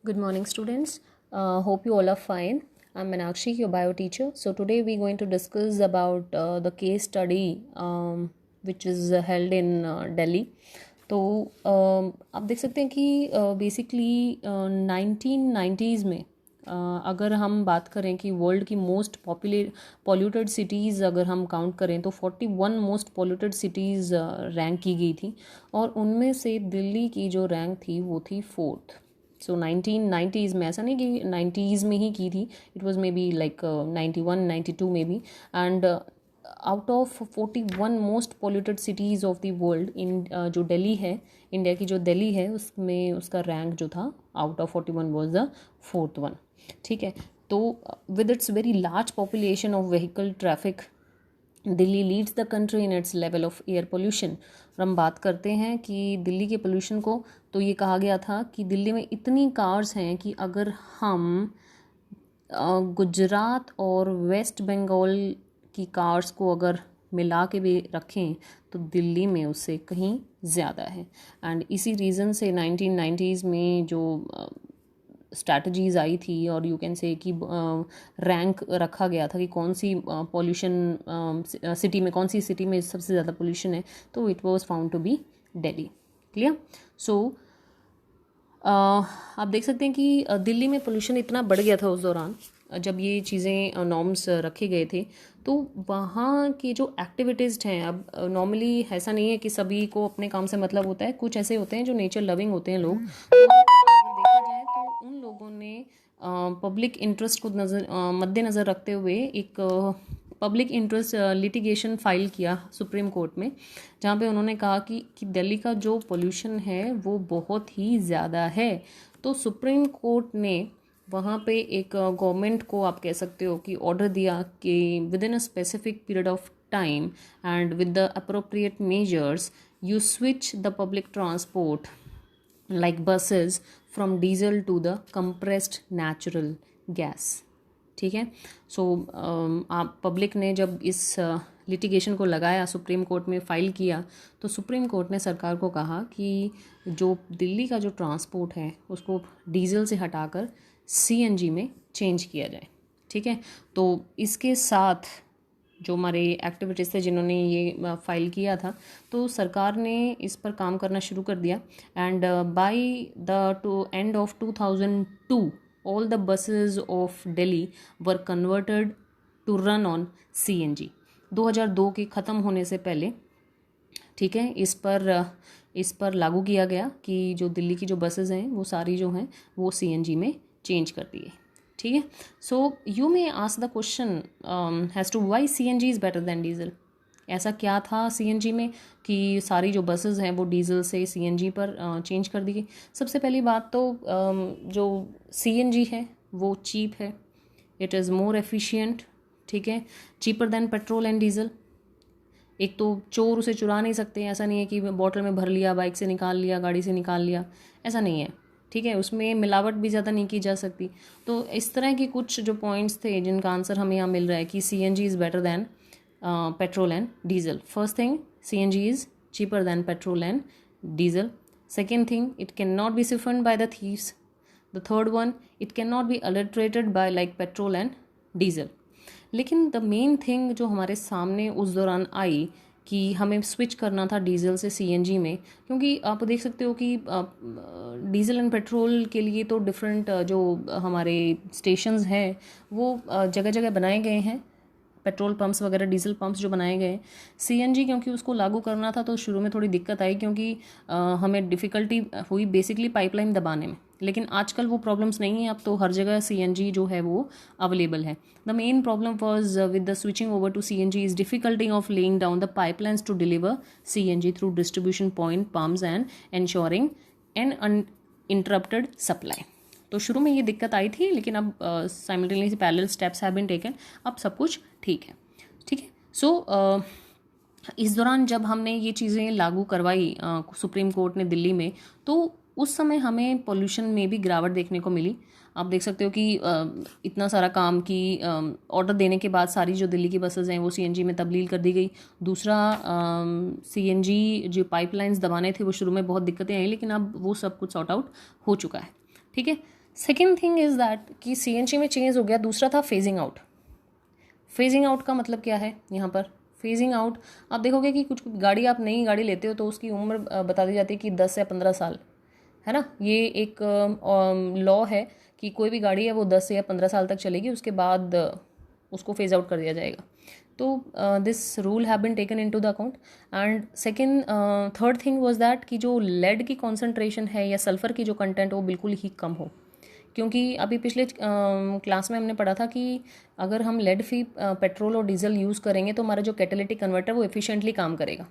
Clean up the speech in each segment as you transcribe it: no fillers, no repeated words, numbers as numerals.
Good morning, students. Hope you all are fine. I'm Meenakshi, your bio teacher. So today we're going to discuss about the case study which is held in Delhi. तो आप देख सकते हैं कि basically 1990s में अगर हम बात करें कि वर्ल्ड की मोस्ट पॉल्यूटेड सिटीज़ अगर हम काउंट करें तो 41 मोस्ट पॉल्यूटेड सिटीज़ रैंक की गई थी और उनमें से दिल्ली की जो रैंक थी वो थी 4th. सो 1990s में, ऐसा नहीं कि 90s में ही की थी, it was may be like 91 92 में भी. And out of 41 most polluted cities of the world in जो दिल्ली है, इंडिया की जो दिल्ली है, उसमें उसका रैंक जो था out of 41 was the 4th one. ठीक है, तो with its very large population of vehicle traffic, Delhi leads the country in its level of air pollution. और हम बात करते हैं कि दिल्ली के पोल्यूशन को, तो ये कहा गया था कि दिल्ली में इतनी कार्स हैं कि अगर हम गुजरात और वेस्ट बंगाल की कार्स को अगर मिला के भी रखें तो दिल्ली में उससे कहीं ज़्यादा है. एंड इसी रीज़न से 1990s में जो स्ट्रैटेजीज़ आई थी और यू कैन से कि रैंक रखा गया था कि कौन सी पॉल्यूशन सिटी में, कौन सी सिटी में सबसे ज़्यादा पोल्यूशन है, तो it was found to be Delhi. Clear? So आप देख सकते हैं कि दिल्ली में पोल्यूशन इतना बढ़ गया था उस दौरान जब ये चीज़ें नॉर्म्स रखे गए थे. तो वहाँ की जो एक्टिविटीज़ हैं, अब नॉर्मली ऐसा नहीं है कि सभी को अपने काम से मतलब होता है, कुछ ऐसे होते हैं जो नेचर लविंग होते हैं लोग. तो अगर देखा जाए तो उन लोगों ने पब्लिक इंटरेस्ट को मद्देनज़र रखते हुए एक पब्लिक इंटरेस्ट लिटिगेशन फाइल किया सुप्रीम कोर्ट में, जहाँ पे उन्होंने कहा कि दिल्ली का जो पोल्यूशन है वो बहुत ही ज़्यादा है. तो सुप्रीम कोर्ट ने वहाँ पे एक गवर्नमेंट को, आप कह सकते हो कि ऑर्डर दिया कि with in a specific period of time and with the appropriate measures you switch the public transport like buses from diesel to the compressed natural gas. ठीक है. सो आप पब्लिक ने जब इस लिटिगेशन को लगाया, सुप्रीम कोर्ट में फ़ाइल किया, तो सुप्रीम कोर्ट ने सरकार को कहा कि जो दिल्ली का जो ट्रांसपोर्ट है उसको डीजल से हटाकर सीएनजी में चेंज किया जाए. ठीक है. तो इसके साथ जो हमारे एक्टिविटीज़ थे जिन्होंने ये फाइल किया था, तो सरकार ने इस पर काम करना शुरू कर दिया. And by the end of 2002 all the buses of Delhi were converted to run on CNG. 2002 के ख़त्म होने से पहले, ठीक है, इस पर लागू किया गया कि जो दिल्ली की जो बसेस हैं वो सारी जो हैं वो सीएनजी में चेंज कर दी गई. ठीक है. So you may ask the question has to why CNG is better than diesel. ऐसा क्या था सीएनजी में कि सारी जो बसेस हैं वो डीजल से सीएनजी पर चेंज कर दी गई. सबसे पहली बात तो जो सीएनजी है वो चीप है, इट इज़ मोर एफिशिएंट. ठीक है, cheaper then petrol and diesel. एक तो चोर उसे चुरा नहीं सकते, ऐसा नहीं है कि बॉटल में भर लिया, बाइक से निकाल लिया, गाड़ी से निकाल लिया, ऐसा नहीं है. ठीक है, उसमें मिलावट भी ज़्यादा नहीं की जा सकती. तो इस तरह की कुछ जो पॉइंट्स थे जिनका आंसर हमें यहाँ मिल रहा है कि CNG is better then petrol and diesel. First thing, CNG is cheaper than petrol and diesel. Second thing, it cannot be siphoned by the thieves. The third one, it cannot be adulterated by like petrol and diesel. लेकिन the main thing जो हमारे सामने उस दौरान आई कि हमें switch करना था डीजल से सीएनजी में, क्योंकि आप देख सकते हो कि डीजल एंड पेट्रोल के लिए तो डिफरेंट जो हमारे स्टेशंस हैं वो जगह जगह बनाए गए हैं, पेट्रोल पंप्स वगैरह, डीजल पंप्स जो बनाए गए. सीएनजी क्योंकि उसको लागू करना था तो शुरू में थोड़ी दिक्कत आई, क्योंकि हमें डिफ़िकल्टी हुई बेसिकली पाइपलाइन दबाने में. लेकिन आजकल वो प्रॉब्लम्स नहीं है, अब तो हर जगह सीएनजी जो है वो अवेलेबल है. The main problem was with the switching over to CNG is difficulty of laying down the pipelines to deliver CNG through distribution point pumps and ensuring an uninterrupted supply. तो शुरू में ये दिक्कत आई थी, लेकिन अब simultaneously parallel steps have been taken, अब सब कुछ ठीक है. ठीक है. सो इस दौरान जब हमने ये चीज़ें लागू करवाई सुप्रीम कोर्ट ने दिल्ली में, तो उस समय हमें पोल्यूशन में भी गिरावट देखने को मिली. आप देख सकते हो कि इतना सारा काम की ऑर्डर देने के बाद सारी जो दिल्ली की बसेस हैं वो सीएनजी में तब्दील कर दी गई. दूसरा, सीएनजी जो पाइपलाइंस दबाने थे वो शुरू में बहुत दिक्कतें आई, लेकिन अब वो सब कुछ सॉर्ट आउट हो चुका है. ठीक है. सेकेंड थिंग इज़ दैट कि CNG में चेंज हो गया। दूसरा था फेजिंग आउट। फेजिंग आउट का मतलब क्या है यहाँ पर? फेजिंग आउट, आप देखोगे कि कुछ गाड़ी, आप नई गाड़ी लेते हो तो उसकी उम्र बता दी जाती है कि 10 या 15 साल, है ना। ये एक लॉ है कि कोई भी गाड़ी है वो 10 या 15 साल तक चलेगी, उसके बाद उसको फेज आउट कर दिया जाएगा। तो this rule have been taken into the account. And second third thing was that कि जो लेड की कॉन्सेंट्रेशन है या सल्फर की जो कंटेंट हो, बिल्कुल ही कम हो। क्योंकि अभी पिछले क्लास में हमने पढ़ा था कि अगर हम लेड फ्री पेट्रोल और डीजल यूज़ करेंगे तो हमारा जो कैटालिटिक कन्वर्टर वो एफिशिएंटली काम करेगा।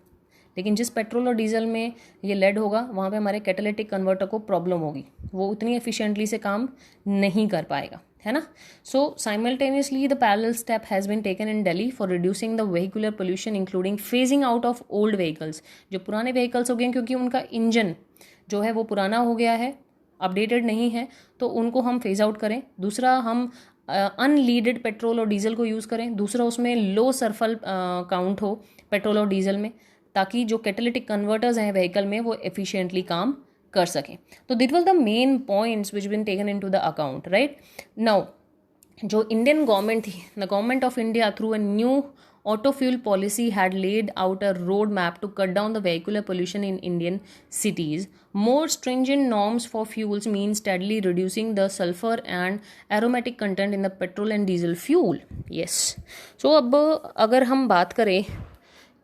लेकिन जिस पेट्रोल और डीजल में ये लेड होगा वहाँ पे हमारे कैटालिटिक कन्वर्टर को प्रॉब्लम होगी, वो उतनी एफिशिएंटली से काम नहीं कर पाएगा, है ना। So simultaneously the parallel step has been taken in Delhi for reducing the vehicular pollution including phasing out of old vehicles. जो पुराने व्हीकल्स हो गए क्योंकि उनका इंजन जो है वो पुराना हो गया है, अपडेटेड नहीं है, तो उनको हम फेज आउट करें। दूसरा, हम अनलीडेड पेट्रोल और डीजल को यूज़ करें। दूसरा, उसमें लो सल्फर काउंट हो पेट्रोल और डीजल में, ताकि जो कैटालिटिक कन्वर्टर्स हैं व्हीकल में वो एफिशिएंटली काम कर सकें। तो that was the main points which been taken into the account, right. Now जो इंडियन गवर्नमेंट थी, the government of India through a new auto fuel policy had laid out a roadmap to cut down the vehicular pollution in Indian cities. More stringent norms for fuels mean steadily reducing the sulfur and aromatic content in the petrol and diesel fuel. Yes. So अब अगर हम बात करें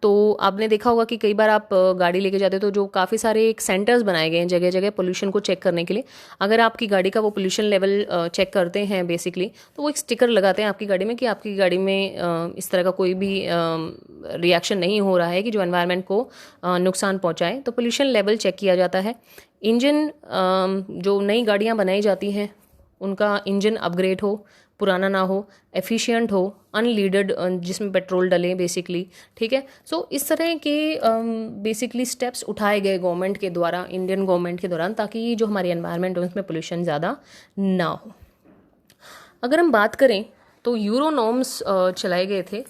तो आपने देखा होगा कि कई बार आप गाड़ी लेके जाते हो तो जो काफ़ी सारे एक सेंटर्स बनाए गए हैं जगह जगह पोल्यूशन को चेक करने के लिए। अगर आपकी गाड़ी का वो पोल्यूशन लेवल चेक करते हैं बेसिकली, तो वो एक स्टिकर लगाते हैं आपकी गाड़ी में कि आपकी गाड़ी में इस तरह का कोई भी रिएक्शन नहीं हो रहा है कि जो एनवायरनमेंट को नुकसान पहुंचाए। तो पोल्यूशन लेवल चेक किया जाता है। इंजन, जो नई गाड़ियाँ बनाई जाती हैं उनका इंजन अपग्रेड हो, पुराना ना हो, एफिशिएंट हो, अनलीडेड, जिसमें पेट्रोल डले बेसिकली, ठीक है। सो इस तरह के बेसिकली स्टेप्स उठाए गए गवर्नमेंट के द्वारा, इंडियन गवर्नमेंट के दौरान, ताकि जो हमारी एनवायरनमेंट है उसमें पोल्यूशन ज़्यादा ना हो। अगर हम बात करें तो यूरो नॉर्म्स चलाए गए थे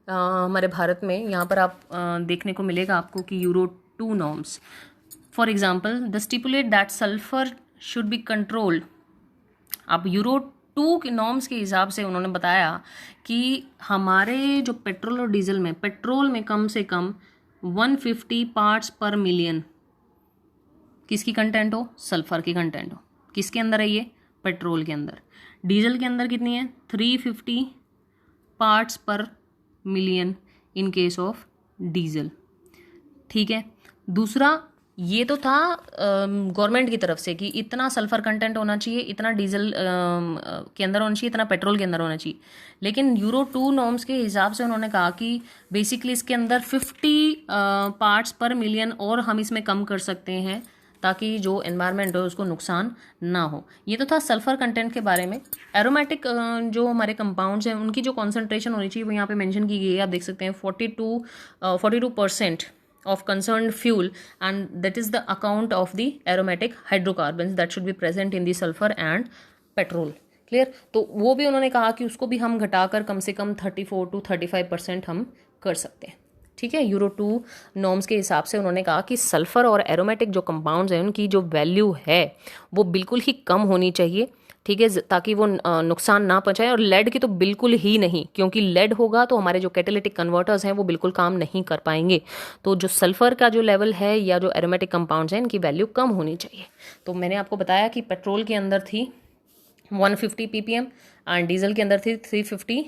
हमारे भारत में। यहाँ पर आप देखने को मिलेगा आपको कि euro 2 norms, for example the stipulate that sulphur should be controlled. अब यूरो 2 के नॉर्म्स के हिसाब से उन्होंने बताया कि हमारे जो पेट्रोल और डीजल में, पेट्रोल में कम से कम 150 पार्ट्स पर मिलियन किसकी कंटेंट हो? सल्फर की कंटेंट हो। किसके अंदर है ये? पेट्रोल के अंदर। डीजल के अंदर कितनी है? 350 पार्ट्स पर million in case of diesel, ठीक है। दूसरा, ये तो था गवर्नमेंट की तरफ से कि इतना सल्फर कंटेंट होना चाहिए, इतना डीजल के अंदर होना चाहिए, इतना पेट्रोल के अंदर होना चाहिए। लेकिन यूरो 2 नॉर्म्स के हिसाब से उन्होंने कहा कि बेसिकली इसके अंदर 50 पार्ट्स पर मिलियन और हम इसमें कम कर सकते हैं, ताकि जो एनवायरनमेंट है उसको नुकसान ना हो। ये तो था सल्फर कंटेंट के बारे में। एरोमेटिक जो हमारे कंपाउंड्स हैं उनकी जो कॉन्सेंट्रेशन होनी चाहिए वो यहाँ पे मेंशन की गई है। आप देख सकते हैं 42% of concerned fuel, and that is the account of the aromatic hydrocarbons that should be present in the sulfur and petrol. Clear? तो वो भी उन्होंने कहा कि उसको भी हम घटाकर कम से कम 34 to 35% हम कर सकते हैं, ठीक है। यूरो 2 नॉर्म्स के हिसाब से उन्होंने कहा कि सल्फर और एरोमेटिक जो कंपाउंड्स हैं उनकी जो वैल्यू है वो बिल्कुल ही कम होनी चाहिए, ठीक है, ताकि वो नुकसान ना पहुंचाए। और लेड की तो बिल्कुल ही नहीं, क्योंकि लेड होगा तो हमारे जो कैटालिटिक कन्वर्टर्स हैं वो बिल्कुल काम नहीं कर पाएंगे। तो जो सल्फर का जो लेवल है या जो एरोमेटिक कंपाउंड्स हैं इनकी वैल्यू कम होनी चाहिए। तो मैंने आपको बताया कि पेट्रोल के अंदर थी 150 ppm एंड डीजल के अंदर थी 350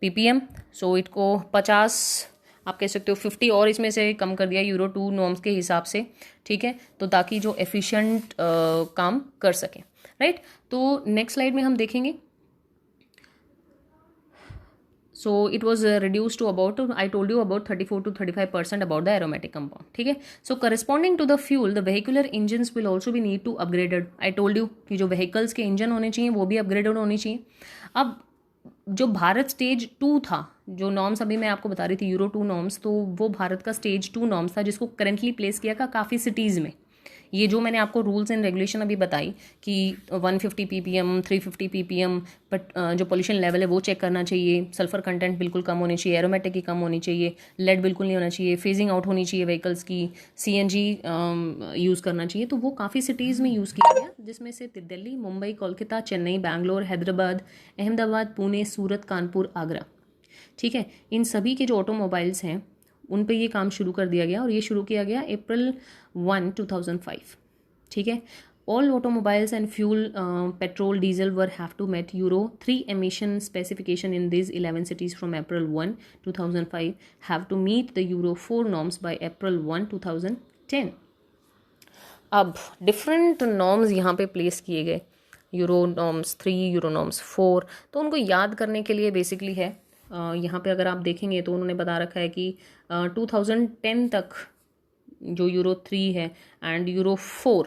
ppm। सो इनको 50, आप कह सकते हो 50 और इसमें से कम कर दिया यूरो 2 नॉर्म्स के हिसाब से, ठीक है, तो ताकि जो एफिशिएंट काम कर सके, राइट। तो नेक्स्ट स्लाइड में हम देखेंगे। So it was reduce to about, I told you about 34 to 35% about the aromatic compound, ठीक है। So corresponding to the fuel the vehicular engines will also भी need to upgraded. I told you कि जो vehicles के engine होने चाहिए वो भी अपग्रेडेड होनी चाहिए। अब जो भारत स्टेज 2 था, जो नॉर्म्स अभी मैं आपको बता रही थी यूरो 2 नॉर्म्स, तो वो भारत का स्टेज 2 नॉर्म्स था जिसको करेंटली प्लेस किया था काफ़ी सिटीज़ में। ये जो मैंने आपको रूल्स एंड रेगुलेशन अभी बताई कि 150 ppm 350 ppm, बट जो पोल्यूशन लेवल है वो चेक करना चाहिए, सल्फर कंटेंट बिल्कुल कम होनी चाहिए, एरोमेटिक की कम होनी चाहिए, लेड बिल्कुल नहीं होना चाहिए, फेजिंग आउट होनी चाहिए व्हीकल्स की, CNG यूज़ करना चाहिए। तो वो काफ़ी सिटीज़ में यूज़ किया गया, जिसमें से दिल्ली, मुंबई, कोलकाता, चेन्नई, बैंगलोर, हैदराबाद, अहमदाबाद, पुणे, सूरत, कानपुर, आगरा। ठीक है, इन सभी के जो ऑटोमोबाइल्स हैं उन पे ये काम शुरू कर दिया गया, और ये शुरू किया गया April 1, 2005। ठीक है, all automobiles and fuel petrol diesel were have to meet Euro 3 emission specification in these 11 cities from April 1, 2005 have to meet the Euro 4 norms by April 1, 2010। अब डिफरेंट नॉर्म्स यहाँ पे प्लेस किए गए, यूरो नॉर्म्स 3, यूरो नॉर्म्स 4। तो उनको याद करने के लिए बेसिकली है, यहाँ पे अगर आप देखेंगे तो उन्होंने बता रखा है कि 2010 तक जो यूरो 3 है एंड यूरो 4,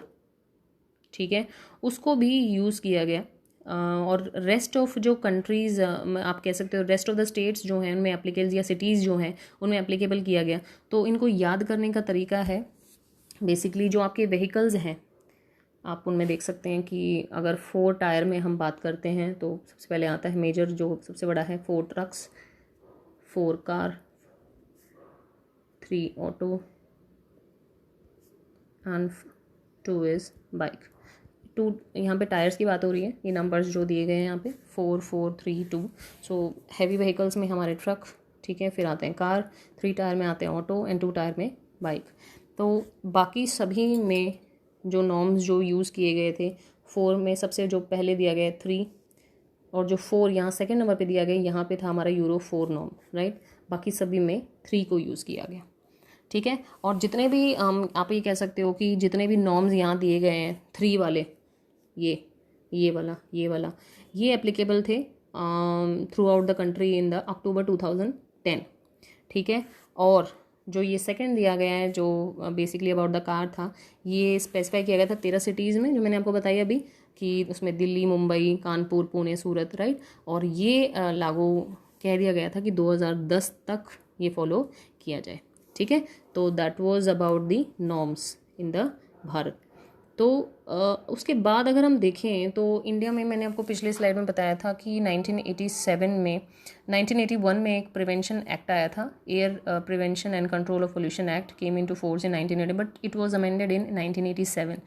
ठीक है, उसको भी यूज़ किया गया। और रेस्ट ऑफ जो कंट्रीज़ आप कह सकते हो, रेस्ट ऑफ द स्टेट्स जो हैं उनमें एप्लीकेबल, या सिटीज़ जो हैं उनमें एप्लीकेबल किया गया। तो इनको याद करने का तरीका है बेसिकली, जो आपके व्हीकल्स हैं आप उनमें देख सकते हैं कि अगर 4 टायर में हम बात करते हैं तो सबसे पहले आता है मेजर, जो सबसे बड़ा है 4 trucks, 4 car, 3 auto and 2 is bike. 2 यहाँ पे टायर्स की बात हो रही है, ये नंबर्स जो दिए गए हैं यहाँ पे 4 4 3 2। सो हैवी व्हीकल्स में हमारे ट्रक, ठीक है, फिर आते हैं कार, 3 टायर में आते हैं ऑटो एंड 2 टायर में बाइक। तो बाकी सभी में जो नॉर्म्स जो यूज़ किए गए थे, 4 में सबसे जो पहले दिया गया 3, और जो 4 यहाँ सेकंड नंबर पे दिया गया, यहाँ पे था हमारा यूरो 4 नॉर्म, राइट। बाकी सभी में 3 को यूज़ किया गया, ठीक है। और जितने भी आप ये कह सकते हो कि जितने भी नॉर्म्स यहाँ दिए गए हैं 3 वाले, ये वाला ये एप्लीकेबल थे through out the country in the October 2010, ठीक है। और जो ये सेकंड दिया गया है जो बेसिकली अबाउट द कार था, ये स्पेसिफाई किया गया था 13 सिटीज़ में, जो मैंने आपको बताई अभी कि उसमें दिल्ली, मुंबई, कानपुर, पुणे, सूरत, राइट। और ये लागू कह दिया गया था कि 2010 तक ये फॉलो किया जाए, ठीक है। तो that was about the norms in the Bharat. तो उसके बाद अगर हम देखें तो इंडिया में, मैंने आपको पिछले स्लाइड में बताया था कि 1981 में एक प्रिवेंशन एक्ट आया था, air prevention and control of pollution act came into force in 1980, but it was amended in 1987।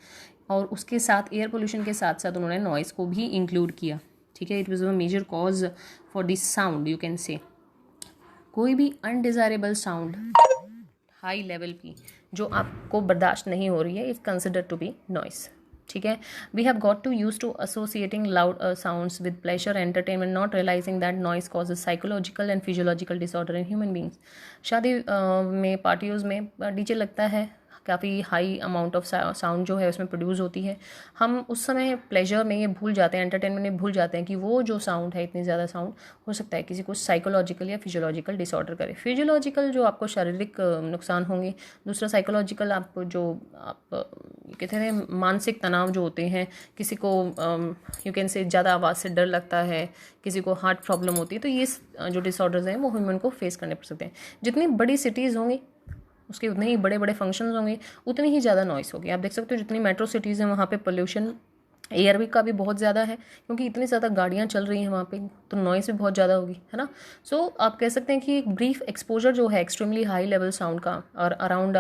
और उसके साथ एयर पोल्यूशन के साथ साथ उन्होंने नॉइस को भी इंक्लूड किया, ठीक है। It was a major cause for this sound, you can say. कोई भी अनडिज़ायरेबल साउंड हाई लेवल की जो आपको बर्दाश्त नहीं हो रही है is considered to be noise, ठीक है। We have got to use to associating loud sounds with pleasure entertainment, not realising that noise causes psychological and physiological disorder in human beings. शादी में, पार्टियों में डीजे लगता है, काफ़ी हाई अमाउंट ऑफ साउंड जो है उसमें प्रोड्यूस होती है। हम उस समय प्लेजर में ये भूल जाते हैं, एंटरटेनमेंट में भूल जाते हैं कि वो जो साउंड है, इतनी ज़्यादा साउंड हो सकता है किसी को साइकोलॉजिकल या फिजियोलॉजिकल डिसऑर्डर करे। फिजियोलॉजिकल जो आपको शारीरिक नुकसान होंगे, दूसरा साइकोलॉजिकल आपको जो आप कहते हैं मानसिक तनाव जो होते हैं, किसी को यू कैन से ज़्यादा आवाज़ से डर लगता है, किसी को हार्ट प्रॉब्लम होती है, तो ये जो डिसऑर्डर्स हैं वो ह्यूमन को फेस करने पड़ सकते हैं। जितनी बड़ी सिटीज़ होंगी उसके उतने ही बड़े बड़े फंक्शंस होंगे, उतनी ही ज़्यादा नॉइस होगी। आप देख सकते हो जितनी मेट्रो सिटीज़ हैं वहाँ पे पोल्यूशन एयर भी का भी बहुत ज़्यादा है, क्योंकि इतनी ज़्यादा गाड़ियाँ चल रही हैं वहाँ पे, तो नॉइस भी बहुत ज़्यादा होगी, है ना। सो आप कह सकते हैं कि एक ब्रीफ एक्सपोजर जो है एक्सट्रीमली हाई लेवल साउंड का, और अराउंड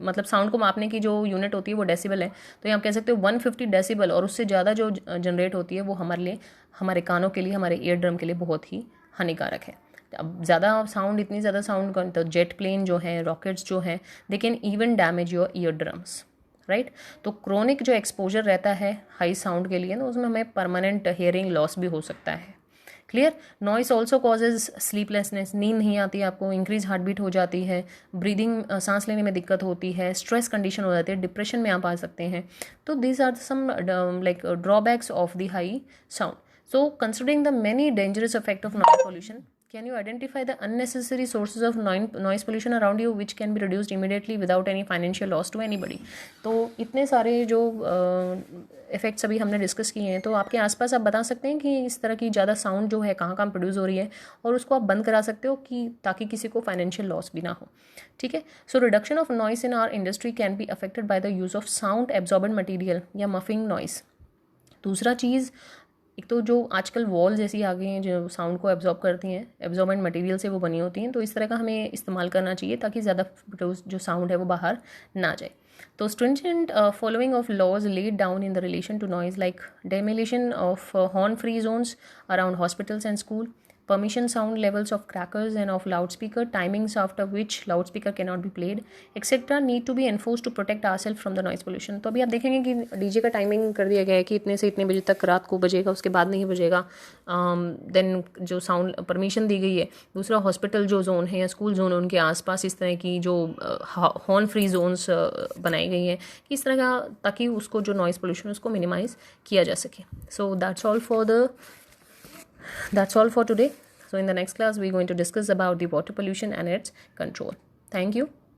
मतलब साउंड को मापने की जो यूनिट होती है वो डेसिबल है, तो ये आप कह सकते हो 150 डेसिबल और उससे ज़्यादा जो जनरेट होती है वो हमारे लिए, हमारे कानों के लिए, हमारे ईयर ड्रम के लिए बहुत ही हानिकारक है। अब ज़्यादा साउंड, इतनी ज़्यादा साउंड, तो जेट प्लेन जो है, रॉकेट्स जो हैं, they can even damage your year drums, right. तो क्रोनिक जो एक्सपोजर रहता है हाई साउंड के लिए ना, उसमें हमें परमानेंट हियरिंग लॉस भी हो सकता है। Clear. Noise also causes sleeplessness, नींद नहीं आती आपको, इंक्रीज हार्ट बीट हो जाती है, ब्रीदिंग सांस लेने में दिक्कत होती है, स्ट्रेस कंडीशन हो जाती है, डिप्रेशन में आप आ सकते हैं। तो these are some like drawbacks of the high sound. So considering the many dangerous effect of noise pollution, Can you identify the unnecessary sources of noise pollution around you which can be reduced immediately without any financial loss to anybody? तो इतने सारे जो effects अभी हमने discuss किए हैं, तो आपके आसपास आप बता सकते हैं कि इस तरह की ज़्यादा साउंड जो है कहाँ कहाँ प्रोड्यूस हो रही है, और उसको आप बंद करा सकते हो कि ताकि किसी को फाइनेंशियल लॉस भी ना हो. ठीक है. So reduction of noise in our industry can be affected by the use of sound absorbent material या मफिंग नॉइस. दूसरा चीज़, एक तो जो आजकल वॉल जैसी आ गई हैं जो साउंड को एब्जॉर्ब करती हैं, एब्जॉर्बेंट मटेरियल से वो बनी होती हैं, तो इस तरह का हमें इस्तेमाल करना चाहिए ताकि ज़्यादा जो साउंड है वो बाहर ना जाए. तो stringent following of laws laid down in the relation to noise, like demolition of horn-free zones around hospitals and school, permission sound levels of crackers and of loudspeaker, timings after which loudspeaker cannot be played, etc. need to be enforced to protect ourselves from the noise pollution. तो अभी आप देखेंगे कि DJ का timing कर दिया गया है कि इतने से इतने बजे तक रात को बजेगा, उसके बाद नहीं बजेगा. देन जो साउंड परमिशन दी गई है. दूसरा, हॉस्पिटल जो जोन है या स्कूल जोन है उनके आसपास इस तरह की जो हॉर्न फ्री जोन्स बनाई गई हैं कि इस तरह का, ताकि उसको जो नॉइज़ पोल्यूशन उसको मिनिमाइज़ किया जा सके. सो that's all for today. So in the next class we're going to discuss about the water pollution and its control. Thank you.